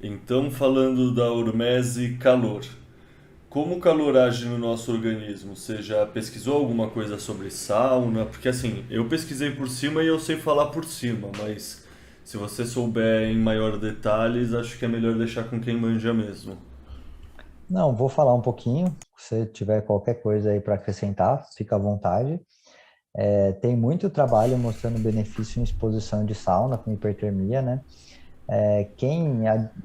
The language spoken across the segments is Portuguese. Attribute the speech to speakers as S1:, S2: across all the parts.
S1: Então, falando da hormese calor, como o calor age no nosso organismo? Você já pesquisou alguma coisa sobre sauna? Porque assim, eu pesquisei por cima e eu sei falar por cima, mas se você souber em maior detalhes, acho que é melhor deixar com quem manja mesmo.
S2: Não, vou falar um pouquinho. Se tiver qualquer coisa aí para acrescentar, fica à vontade. Tem muito trabalho mostrando benefício em exposição de sauna com hipertermia, né?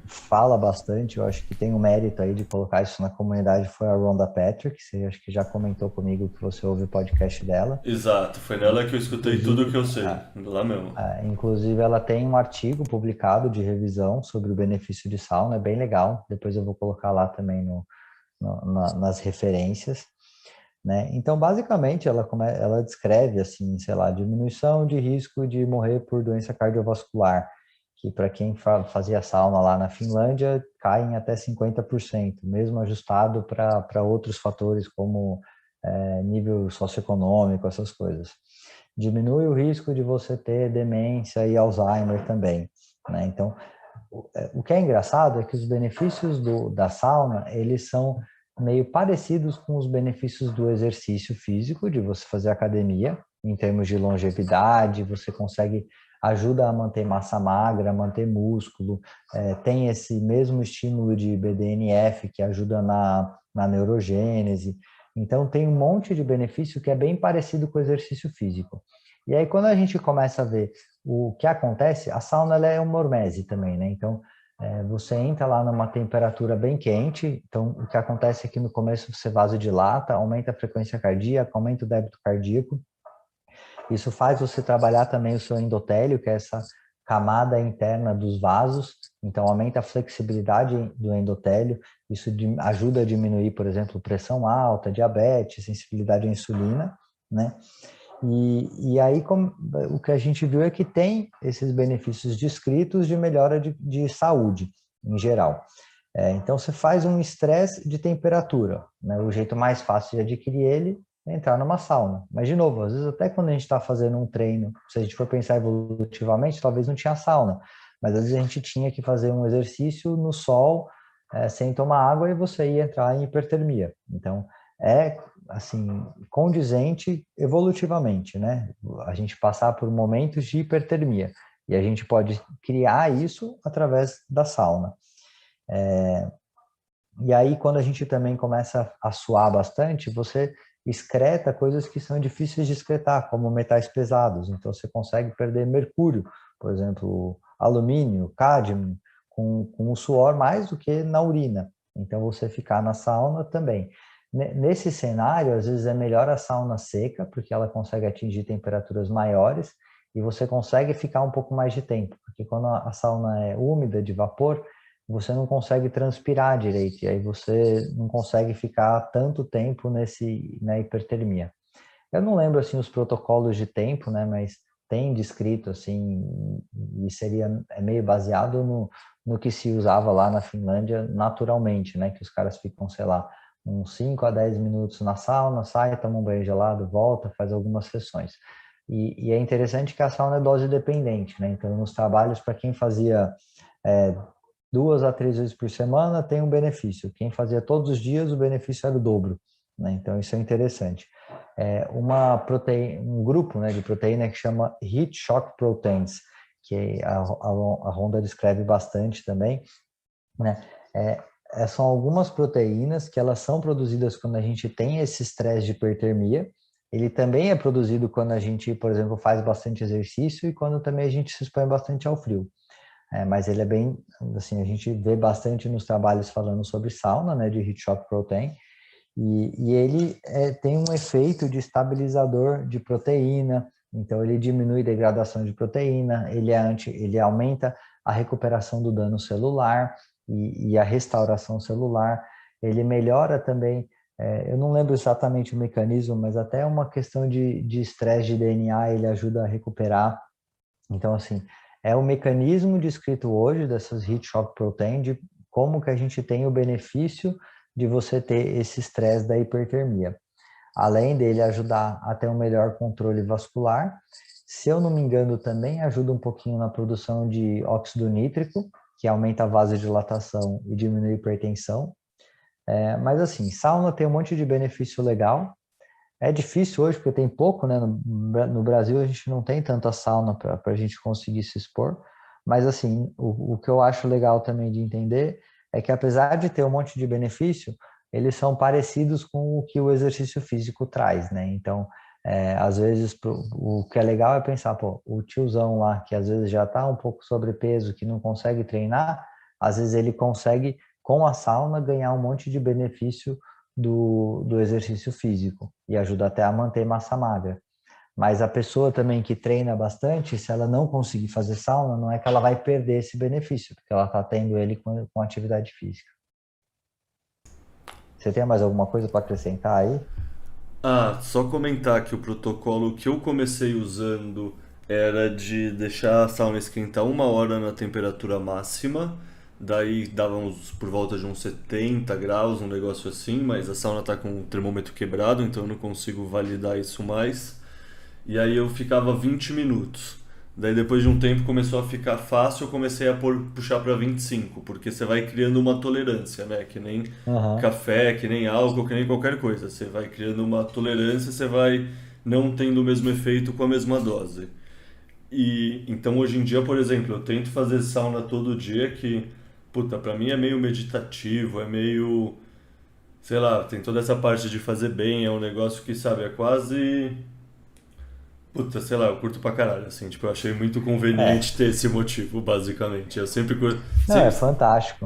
S2: Fala bastante, eu acho que tem o mérito aí de colocar isso na comunidade foi a Rhonda Patrick, você acho que já comentou comigo que você ouve o podcast dela.
S1: Exato, foi nela que eu escutei tudo que
S2: Inclusive,
S1: eu sei, lá mesmo.
S2: inclusive, ela tem um artigo publicado de revisão sobre o benefício de sauna, é bem legal. Depois eu vou colocar lá também nas referências, né? Então, basicamente, ela descreve, assim, sei lá, diminuição de risco de morrer por doença cardiovascular, que para quem fazia sauna lá na Finlândia, cai em até 50%, mesmo ajustado para outros fatores como nível socioeconômico, essas coisas. Diminui o risco de você ter demência e Alzheimer também, né? Então, o que é engraçado é que os benefícios da sauna, eles são meio parecidos com os benefícios do exercício físico, de você fazer academia, em termos de longevidade, você consegue, ajuda a manter massa magra, manter músculo, tem esse mesmo estímulo de BDNF que ajuda na neurogênese. Então, tem um monte de benefício que é bem parecido com o exercício físico. E aí, quando a gente começa a ver o que acontece, a sauna ela é uma hormese também, né? Então, você entra lá numa temperatura bem quente, então o que acontece é que no começo você vasodilata, aumenta a frequência cardíaca, aumenta o débito cardíaco. Isso faz você trabalhar também o seu endotélio, que é essa camada interna dos vasos, então aumenta a flexibilidade do endotélio, isso ajuda a diminuir, por exemplo, pressão alta, diabetes, sensibilidade à insulina, né? E aí o que a gente viu é que tem esses benefícios descritos de melhora de saúde em geral. Então você faz um estresse de temperatura, né? O jeito mais fácil de adquirir ele é entrar numa sauna. Mas de novo, às vezes até quando a gente está fazendo um treino, se a gente for pensar evolutivamente, talvez não tinha sauna, mas às vezes a gente tinha que fazer um exercício no sol, sem tomar água e você ia entrar em hipertermia. Então é assim, condizente evolutivamente, né? A gente passar por momentos de hipertermia. E a gente pode criar isso através da sauna. E aí, quando a gente também começa a suar bastante, você excreta coisas que são difíceis de excretar, como metais pesados. Então, você consegue perder mercúrio, por exemplo, alumínio, cádmio, com o suor mais do que na urina. Então, você ficar na sauna também. Nesse cenário, às vezes é melhor a sauna seca, porque ela consegue atingir temperaturas maiores e você consegue ficar um pouco mais de tempo, porque quando a sauna é úmida, de vapor, você não consegue transpirar direito, e aí você não consegue ficar tanto tempo na hipertermia. Eu não lembro, assim, os protocolos de tempo, né, mas tem descrito, assim, e é meio baseado no que se usava lá na Finlândia naturalmente, né, que os caras ficam, sei lá, uns 5 a 10 minutos na sauna, sai, toma um banho gelado, volta, faz algumas sessões. E é interessante que a sauna é dose dependente, né, então nos trabalhos, para quem fazia é, 2 a 3 vezes por semana tem um benefício. Quem fazia todos os dias, o benefício era o dobro, né? Então isso é interessante. Um grupo, né, de proteína que chama Heat Shock Proteins, que a Honda descreve bastante também, né? São algumas proteínas que elas são produzidas quando a gente tem esse estresse de hipertermia. Ele também é produzido quando a gente, por exemplo, faz bastante exercício e quando também a gente se expõe bastante ao frio. Mas ele é bem, assim, a gente vê bastante nos trabalhos falando sobre sauna, né, de heat shock protein, e ele tem um efeito de estabilizador de proteína, então ele diminui a degradação de proteína, ele aumenta a recuperação do dano celular e a restauração celular, ele melhora também, eu não lembro exatamente o mecanismo, mas até uma questão de estresse de DNA ele ajuda a recuperar. Então, assim, é o mecanismo descrito hoje dessas heat shock protein de como que a gente tem o benefício de você ter esse estresse da hipertermia. Além dele ajudar a ter um melhor controle vascular, se eu não me engano, também ajuda um pouquinho na produção de óxido nítrico, que aumenta a vasodilatação e diminui a hipertensão. Mas assim, sauna tem um monte de benefício legal. É difícil hoje porque tem pouco, né? No Brasil a gente não tem tanta sauna para a gente conseguir se expor. Mas assim, o que eu acho legal também de entender é que apesar de ter um monte de benefício, eles são parecidos com o que o exercício físico traz, né? Então, às vezes o que é legal é pensar, pô, o tiozão lá que às vezes já está um pouco sobrepeso, que não consegue treinar, às vezes ele consegue com a sauna ganhar um monte de benefício do exercício físico e ajuda até a manter massa magra. Mas a pessoa também que treina bastante, se ela não conseguir fazer sauna, não é que ela vai perder esse benefício, porque ela está tendo ele com atividade física. Você tem mais alguma coisa para acrescentar aí?
S1: Ah, só comentar que o protocolo que eu comecei usando era de deixar a sauna esquentar 1 hora na temperatura máxima, daí dava por volta de uns 70 graus, um negócio assim, mas a sauna tá com o termômetro quebrado, então eu não consigo validar isso mais. E aí eu ficava 20 minutos. Daí depois de um tempo começou a ficar fácil, eu comecei a puxar para 25, porque você vai criando uma tolerância, né? Que nem
S2: Aham.
S1: café, que nem álcool, que nem qualquer coisa. Você vai criando uma tolerância, você vai não tendo o mesmo efeito com a mesma dose. E então hoje em dia, por exemplo, eu tento fazer sauna todo dia, que puta, pra mim é meio meditativo, é meio, sei lá, tem toda essa parte de fazer bem, é um negócio que, sabe, é quase. Puta, sei lá, eu curto pra caralho, assim, tipo, eu achei muito
S2: É,
S1: conveniente ter esse motivo, basicamente. Eu sempre curto.
S2: não, é fantástico.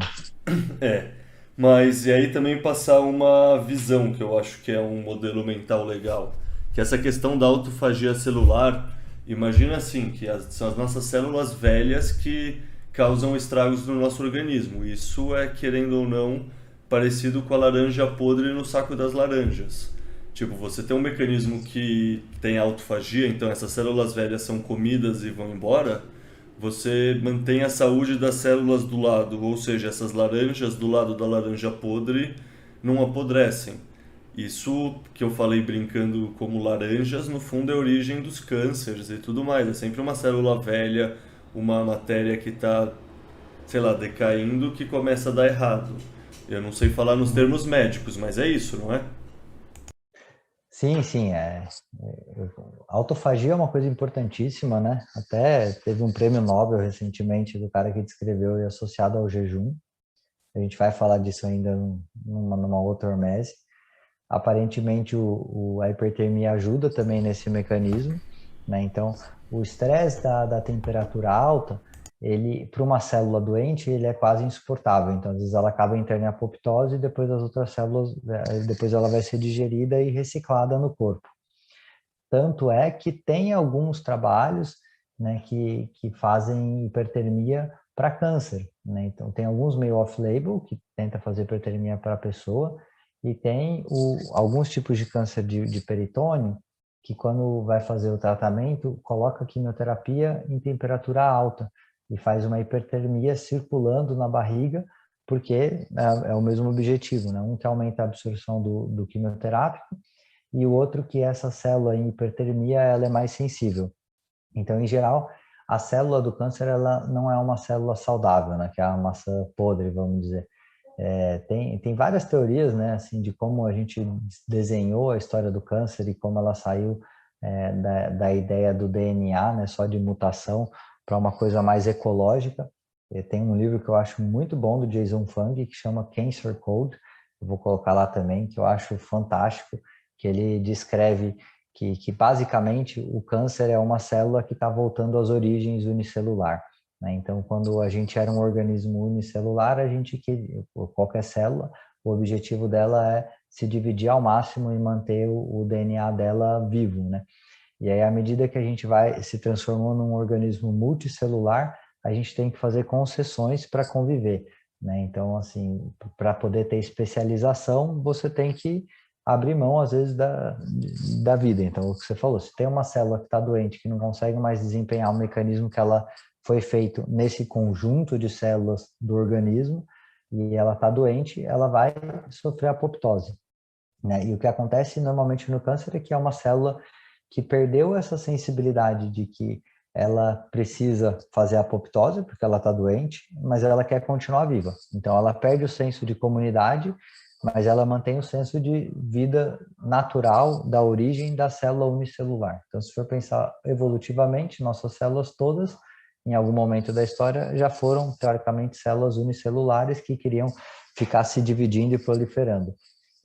S1: É. Mas e aí também passar uma visão, que eu acho que é um modelo mental legal. Que essa questão da autofagia celular, imagina assim, que são as nossas células velhas que causam estragos no nosso organismo. Isso é, querendo ou não, parecido com a laranja podre no saco das laranjas. Tipo, você tem um mecanismo que tem autofagia, então essas células velhas são comidas e vão embora, você mantém a saúde das células do lado, ou seja, essas laranjas do lado da laranja podre não apodrecem. Isso que eu falei brincando como laranjas, no fundo é a origem dos cânceres e tudo mais. É sempre uma célula velha, uma matéria que está, sei lá, decaindo que começa a dar errado. Eu não sei falar nos
S2: Uhum.
S1: termos médicos, mas é isso, não é?
S2: Sim, sim, autofagia é uma coisa importantíssima, né? Até teve um prêmio Nobel recentemente do cara que descreveu e associado ao jejum. A gente vai falar disso ainda numa outra hormese. Aparentemente, a hipertermia ajuda também nesse mecanismo, né? Então, o estresse da temperatura alta, ele, para uma célula doente, ele é quase insuportável. Então, às vezes ela acaba entrando em apoptose e depois as outras células, depois ela vai ser digerida e reciclada no corpo. Tanto é que tem alguns trabalhos, né, que fazem hipertermia para câncer, né? Então, tem alguns meio off-label que tenta fazer hipertermia para a pessoa e tem alguns tipos de câncer de peritônio que quando vai fazer o tratamento, coloca quimioterapia em temperatura alta e faz uma hipertermia circulando na barriga, porque é o mesmo objetivo, né? Um que aumenta a absorção do quimioterápico e o outro que essa célula em hipertermia ela é mais sensível. Então, em geral, a célula do câncer ela não é uma célula saudável, né? Que é a maçã podre, vamos dizer. Tem várias teorias, né, assim, de como a gente desenhou a história do câncer e como ela saiu da ideia do DNA, né, só de mutação, para uma coisa mais ecológica. Tem um livro que eu acho muito bom do Jason Fung, que chama Cancer Code, eu vou colocar lá também, que eu acho fantástico, que ele descreve que basicamente o câncer é uma célula que está voltando às origens unicelular, né? Então, quando a gente era um organismo unicelular, qualquer célula, o objetivo dela é se dividir ao máximo e manter o DNA dela vivo, né? E aí, à medida que a gente vai se transformando num organismo multicelular, a gente tem que fazer concessões para conviver, né? Então, assim, para poder ter especialização, você tem que abrir mão, às vezes, da vida. Então, o que você falou, se tem uma célula que está doente, que não consegue mais desempenhar o mecanismo que ela foi feito nesse conjunto de células do organismo, e ela está doente, ela vai sofrer apoptose, né? E o que acontece normalmente no câncer é que é uma célula que perdeu essa sensibilidade de que ela precisa fazer a apoptose, porque ela está doente, mas ela quer continuar viva. Então, ela perde o senso de comunidade, mas ela mantém o senso de vida natural da origem da célula unicelular. Então, se for pensar evolutivamente, nossas células todas, em algum momento da história, já foram, teoricamente, células unicelulares que queriam ficar se dividindo e proliferando.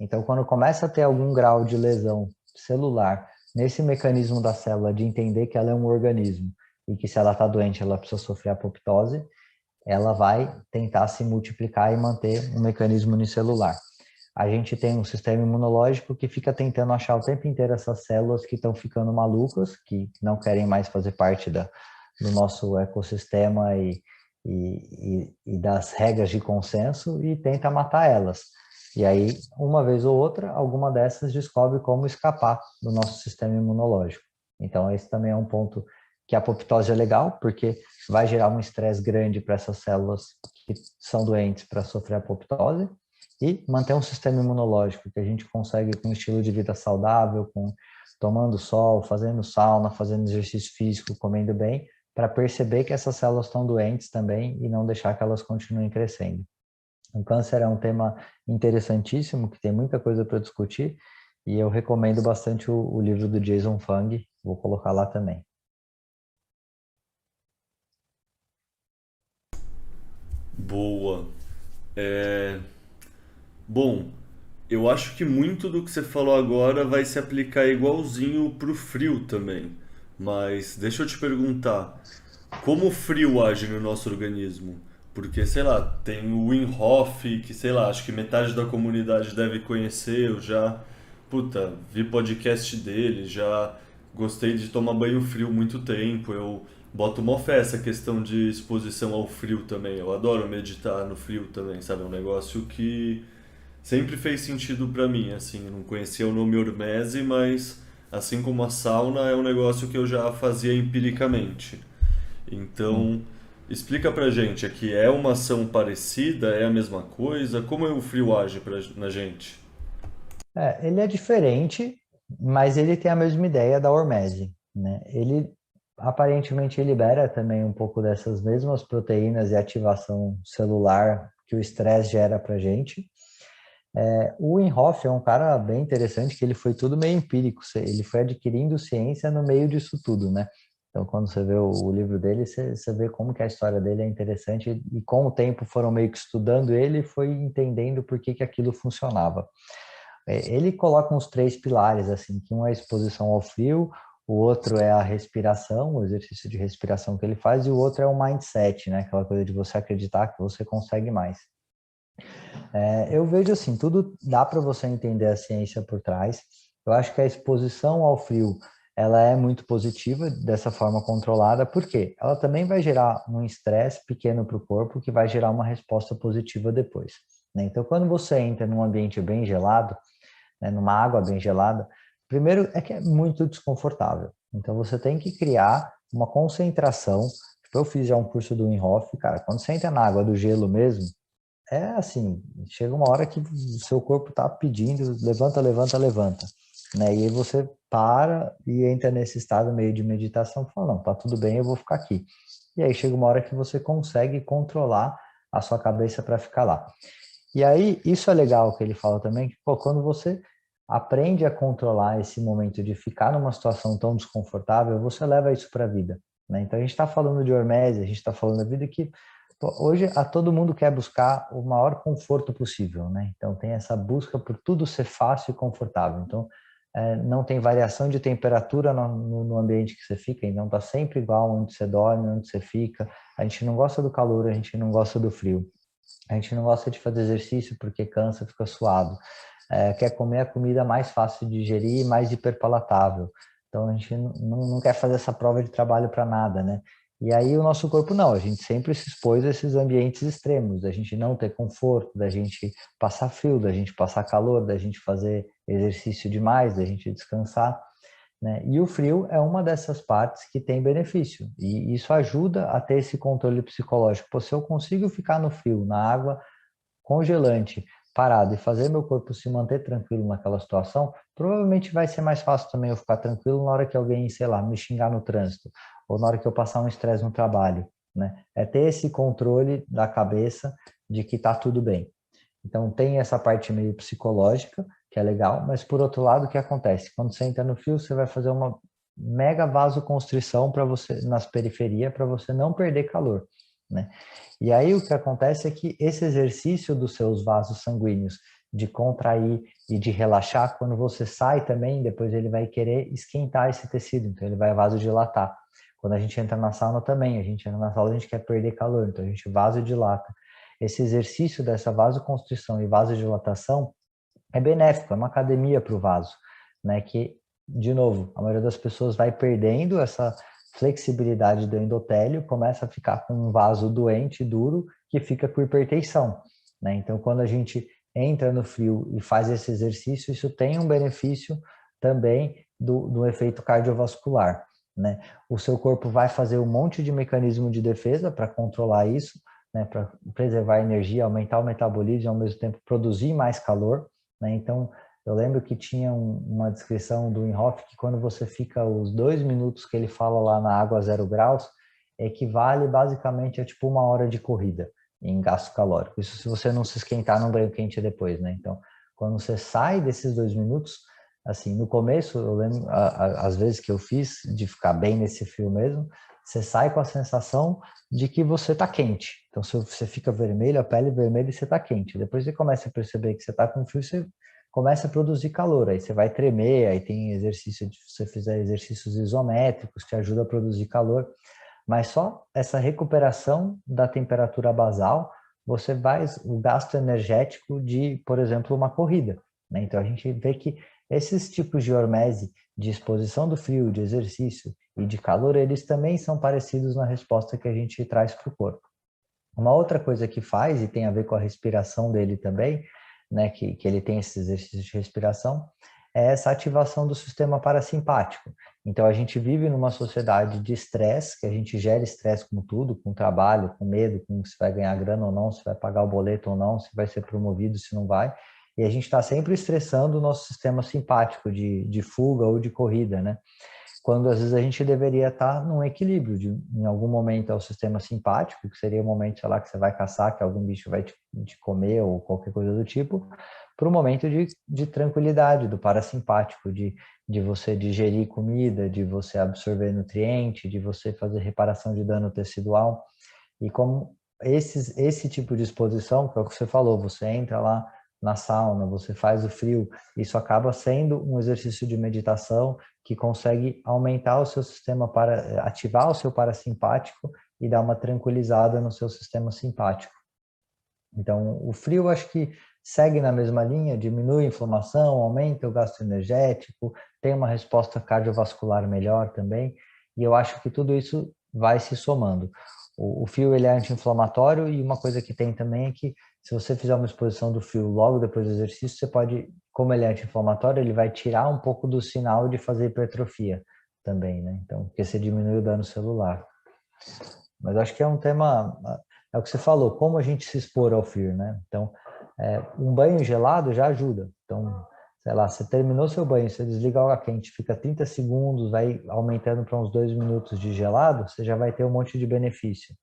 S2: Então, quando começa a ter algum grau de lesão celular nesse mecanismo da célula de entender que ela é um organismo e que se ela está doente ela precisa sofrer apoptose, ela vai tentar se multiplicar e manter um mecanismo unicelular. A gente tem um sistema imunológico que fica tentando achar o tempo inteiro essas células que estão ficando malucas, que não querem mais fazer parte do nosso ecossistema e das regras de consenso e tenta matar elas. E aí, uma vez ou outra, alguma dessas descobre como escapar do nosso sistema imunológico. Então, esse também é um ponto que a apoptose é legal, porque vai gerar um estresse grande para essas células que são doentes para sofrer apoptose e manter um sistema imunológico que a gente consegue com um estilo de vida saudável, com tomando sol, fazendo sauna, fazendo exercício físico, comendo bem, para perceber que essas células estão doentes também e não deixar que elas continuem crescendo. O câncer é um tema interessantíssimo, que tem muita coisa para discutir, e eu recomendo bastante o livro do Jason Fung, vou colocar lá também.
S1: Boa. É... Bom, eu acho que muito do que você falou agora vai se aplicar igualzinho pro frio também. Mas deixa eu te perguntar, como o frio age no nosso organismo? Porque, sei lá, tem o Wim Hof, que, sei lá, acho que metade da comunidade deve conhecer, eu já, puta, vi podcast dele, já gostei de tomar banho frio muito tempo, eu boto mó fé essa questão de exposição ao frio também, eu adoro meditar no frio também, sabe? É um negócio que sempre fez sentido pra mim, assim, eu não conhecia o nome hormese, mas assim como a sauna é um negócio que eu já fazia empiricamente. Então, explica pra gente, aqui é uma ação parecida, é a mesma coisa? Como é o frio age na gente?
S2: Ele é diferente, mas ele tem a mesma ideia da hormese, né? Ele aparentemente libera também um pouco dessas mesmas proteínas e ativação celular que o estresse gera para gente. O Wim Hof é um cara bem interessante, que ele foi tudo meio empírico, ele foi adquirindo ciência no meio disso tudo, né? Então, quando você vê o livro dele, você vê como que a história dele é interessante e com o tempo foram meio que estudando ele e foi entendendo por que que aquilo funcionava. Ele coloca uns três pilares, assim, que um é a exposição ao frio, o outro é a respiração, o exercício de respiração que ele faz, e o outro é o mindset, né? Aquela coisa de você acreditar que você consegue mais. Eu vejo assim, tudo dá para você entender a ciência por trás. Eu acho que a exposição ao frio, ela é muito positiva dessa forma controlada, porque ela também vai gerar um estresse pequeno para o corpo que vai gerar uma resposta positiva depois, né? Então, quando você entra num ambiente bem gelado, né, numa água bem gelada, primeiro é que é muito desconfortável. Então, você tem que criar uma concentração. Tipo, eu fiz já um curso do Wim Hof, cara, quando você entra na água do gelo mesmo, é assim, chega uma hora que o seu corpo está pedindo, levanta, levanta, levanta, né? E aí você para e entra nesse estado meio de meditação, fala, não, tá tudo bem, eu vou ficar aqui. E aí chega uma hora que você consegue controlar a sua cabeça para ficar lá. E aí, isso é legal que ele fala também, que pô, quando você aprende a controlar esse momento de ficar numa situação tão desconfortável, você leva isso para a vida, né? Então a gente está falando de hormese, a gente está falando da vida que hoje a todo mundo quer buscar o maior conforto possível, né? Então tem essa busca por tudo ser fácil e confortável. Então não tem variação de temperatura no ambiente que você fica, então tá sempre igual onde você dorme, onde você fica. A gente não gosta do calor, a gente não gosta do frio. A gente não gosta de fazer exercício porque cansa, fica suado. Quer comer a comida mais fácil de digerir e mais hiperpalatável. Então a gente não quer fazer essa prova de trabalho para nada, né? E aí o nosso corpo não, a gente sempre se expôs a esses ambientes extremos, da gente não ter conforto, da gente passar frio, da gente passar calor, da gente fazer exercício demais, da gente descansar, né? E o frio é uma dessas partes que tem benefício, e isso ajuda a ter esse controle psicológico. Pô, se eu consigo ficar no frio, na água congelante, parado e fazer meu corpo se manter tranquilo naquela situação, provavelmente vai ser mais fácil também eu ficar tranquilo na hora que alguém, sei lá, me xingar no trânsito, ou na hora que eu passar um estresse no trabalho, né? É ter esse controle da cabeça de que tá tudo bem. Então tem essa parte meio psicológica, que é legal, mas por outro lado, o que acontece? Quando você entra no fio, você vai fazer uma mega vasoconstrição para você nas periferias para você não perder calor, né? E aí o que acontece é que esse exercício dos seus vasos sanguíneos de contrair e de relaxar, quando você sai também, depois ele vai querer esquentar esse tecido, então ele vai vasodilatar. Quando a gente entra na sauna também, a gente entra na sauna, a gente quer perder calor, então a gente vasodilata. Esse exercício dessa vasoconstrição e vasodilatação é benéfico, é uma academia para o vaso, né? Que, de novo, a maioria das pessoas vai perdendo essa flexibilidade do endotélio, começa a ficar com um vaso doente, duro, que fica com hipertensão, né? Então, quando a gente entra no frio e faz esse exercício, isso tem um benefício também do efeito cardiovascular, né? O seu corpo vai fazer um monte de mecanismo de defesa para controlar isso, né? Para preservar a energia, aumentar o metabolismo e ao mesmo tempo produzir mais calor, né? Então, eu lembro que tinha uma descrição do Wim Hof que quando você fica os 2 minutos que ele fala lá na água a 0 graus, equivale basicamente a tipo 1 hora de corrida em gasto calórico. Isso se você não se esquentar num banho quente depois, né? Então, quando você sai desses 2 minutos, assim, no começo, eu lembro, as vezes que eu fiz, de ficar bem nesse frio mesmo, você sai com a sensação de que você está quente. Então, se você fica vermelho, a pele vermelha e você está quente. Depois você começa a perceber que você está com frio, você começa a produzir calor. Aí você vai tremer, aí tem exercício, se você fizer exercícios isométricos, que ajuda a produzir calor. Mas só essa recuperação da temperatura basal, você vai o gasto energético de, por exemplo, uma corrida, né? Então, a gente vê que esses tipos de hormese, de exposição do frio, de exercício e de calor, eles também são parecidos na resposta que a gente traz para o corpo. Uma outra coisa que faz, e tem a ver com a respiração dele também, né, que ele tem esses exercícios de respiração, é essa ativação do sistema parasimpático. Então, a gente vive numa sociedade de estresse, que a gente gera estresse com tudo, com trabalho, com medo, com se vai ganhar grana ou não, se vai pagar o boleto ou não, se vai ser promovido, se não vai. E a gente está sempre estressando o nosso sistema simpático de fuga ou de corrida, né? Quando às vezes a gente deveria estar num equilíbrio, em algum momento é o sistema simpático, que seria o momento, sei lá, que você vai caçar, que algum bicho vai te comer ou qualquer coisa do tipo, para o momento de tranquilidade, do parasimpático, de você digerir comida, de você absorver nutriente, de você fazer reparação de dano tecidual. E como esse tipo de exposição, que é o que você falou, você entra lá na sauna, você faz o frio, isso acaba sendo um exercício de meditação que consegue aumentar o seu sistema para ativar o seu parasimpático e dar uma tranquilizada no seu sistema simpático. Então, o frio acho que segue na mesma linha, diminui a inflamação, aumenta o gasto energético, tem uma resposta cardiovascular melhor também, e eu acho que tudo isso vai se somando. O frio ele é anti-inflamatório e uma coisa que tem também é que se você fizer uma exposição do frio logo depois do exercício, você pode, como ele é anti-inflamatório, ele vai tirar um pouco do sinal de fazer hipertrofia também, né? Então, porque você diminui o dano celular. Mas acho que é um tema, é o que você falou, como a gente se expor ao frio, né? Então, um banho gelado já ajuda. Então, sei lá, você terminou seu banho, você desliga a água quente, fica 30 segundos, vai aumentando para uns 2 minutos de gelado, você já vai ter um monte de benefício.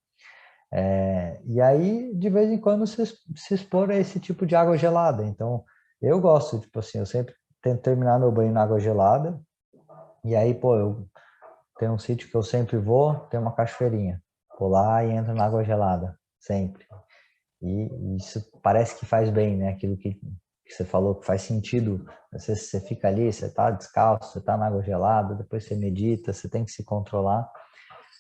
S2: E aí, de vez em quando, se expor a esse tipo de água gelada. Então, eu gosto, tipo assim, eu sempre tento terminar meu banho na água gelada, e aí, pô, eu tenho um sítio que eu sempre vou, tem uma cachoeirinha. Vou lá e entro na água gelada, sempre. E isso parece que faz bem, né? Aquilo que você falou que faz sentido. Você fica ali, você tá descalço, você tá na água gelada, depois você medita, você tem que se controlar.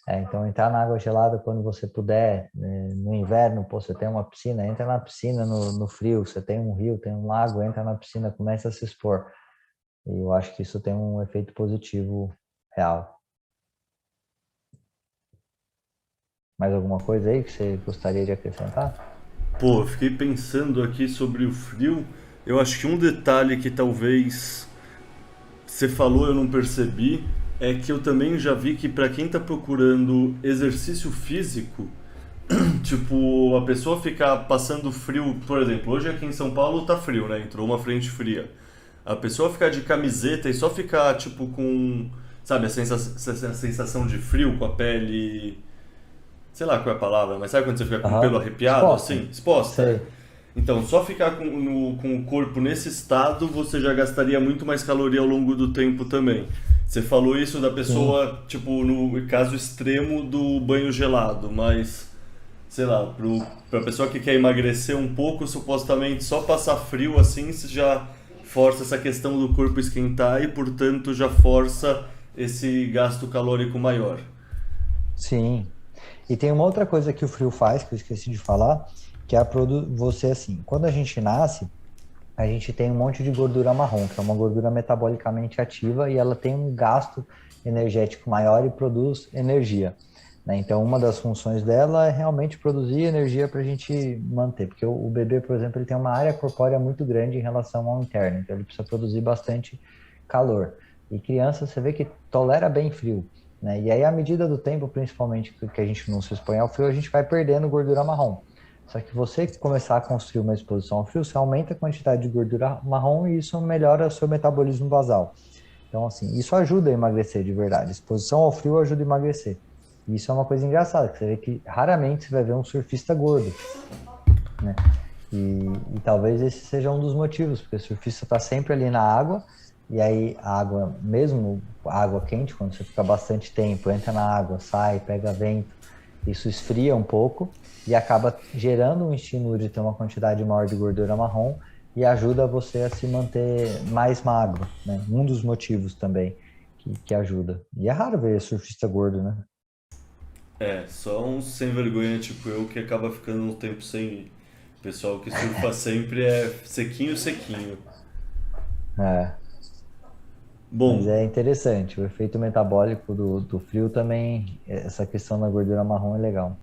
S2: Então, entrar na água gelada quando você puder, né? No inverno, pô, você tem uma piscina, entra na piscina no frio, você tem um rio, tem um lago, entra na piscina, começa a se expor. E eu acho que isso tem um efeito positivo real. Mais alguma coisa aí que você gostaria de acrescentar?
S1: Pô, eu fiquei pensando aqui sobre o frio. Eu acho que um detalhe que talvez você falou eu não percebi é que eu também já vi que para quem está procurando exercício físico, Tipo, a pessoa ficar passando frio, por exemplo, hoje aqui em São Paulo tá frio, né? Entrou uma frente fria. A pessoa ficar de camiseta e só ficar, tipo, com, sabe, a sensação de frio com a pele, sei lá qual é a palavra, mas sabe quando você fica com o pelo
S2: Aham.
S1: arrepiado,
S2: Exposta.
S1: assim, exposta? É.
S2: Sei.
S1: Então, só ficar com o corpo nesse estado, você já gastaria muito mais caloria ao longo do tempo também. Você falou isso da
S2: Sim.
S1: pessoa, tipo, no caso extremo do banho gelado, mas sei lá, pra pessoa que quer emagrecer um pouco, supostamente só passar frio assim você já força essa questão do corpo esquentar e, portanto, já força esse gasto calórico maior.
S2: Sim. E tem uma outra coisa que o frio faz, que eu esqueci de falar, que é você assim, quando a gente nasce, a gente tem um monte de gordura marrom, que é uma gordura metabolicamente ativa e ela tem um gasto energético maior e produz energia, né? Então, uma das funções dela é realmente produzir energia para a gente manter, porque o bebê, por exemplo, ele tem uma área corpórea muito grande em relação ao interno, então ele precisa produzir bastante calor. E criança, você vê que tolera bem frio, né? E aí, à medida do tempo, principalmente que a gente não se expõe ao frio, a gente vai perdendo gordura marrom. Só que você começar a construir uma exposição ao frio, você aumenta a quantidade de gordura marrom e isso melhora o seu metabolismo basal. Então, assim, isso ajuda a emagrecer de verdade. Exposição ao frio ajuda a emagrecer. E isso é uma coisa engraçada, que você vê que raramente você vai ver um surfista gordo, né? E talvez esse seja um dos motivos, porque o surfista está sempre ali na água, e aí a água, mesmo a água quente, quando você fica bastante tempo, entra na água, sai, pega vento, isso esfria um pouco e acaba gerando um estímulo de ter uma quantidade maior de gordura marrom e ajuda você a se manter mais magro, né? Um dos motivos também que ajuda. E é raro ver surfista gordo, né?
S1: É, só um sem vergonha tipo eu que acaba ficando um tempo sem ir. O pessoal que surfa sempre é sequinho, sequinho.
S2: É, mas
S1: Bom,
S2: é interessante, o efeito metabólico do frio também, essa questão da gordura marrom é legal.